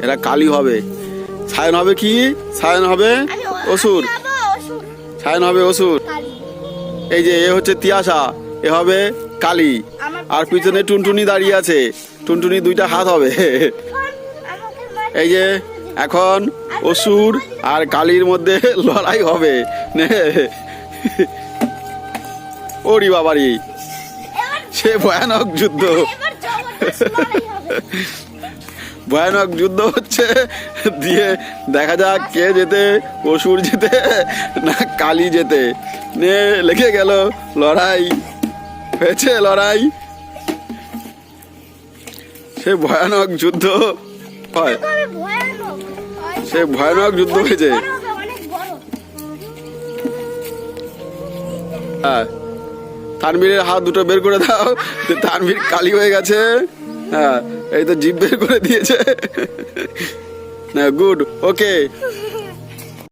এরা কালী হবে, সায়ন হবে কি? সায়ন হবে অসুর, সায়ন হবে অসুর। এই যে এ হচ্ছে তিয়াসা, এ হবে কালী। আর পিছনে টুনটুনি দাঁড়িয়ে আছে, টুনটুনি দুইটা হাত হবে। এই যে এখন অসুর আর কালীর মধ্যে লড়াই হবে। ওরি বাবারি, সে ভয়ানক যুদ্ধ, ভয়ানক যুদ্ধ হচ্ছে। দিয়ে দেখা যাক কে যেতে, অসুর যেতে না কালী যেতে। নে লেগে গেল লড়াই, হয়েছে লড়াই, সে ভয়ানক যুদ্ধ হয়, সে ভয়ানক যুদ্ধ হয়েছে। হ্যাঁ, তানভীরের হাত দুটো বের করে দাও, তানভীর কালী হয়ে গেছে। হ্যাঁ, এই তো জিভ বের করে দিয়েছে। না, গুড, ওকে।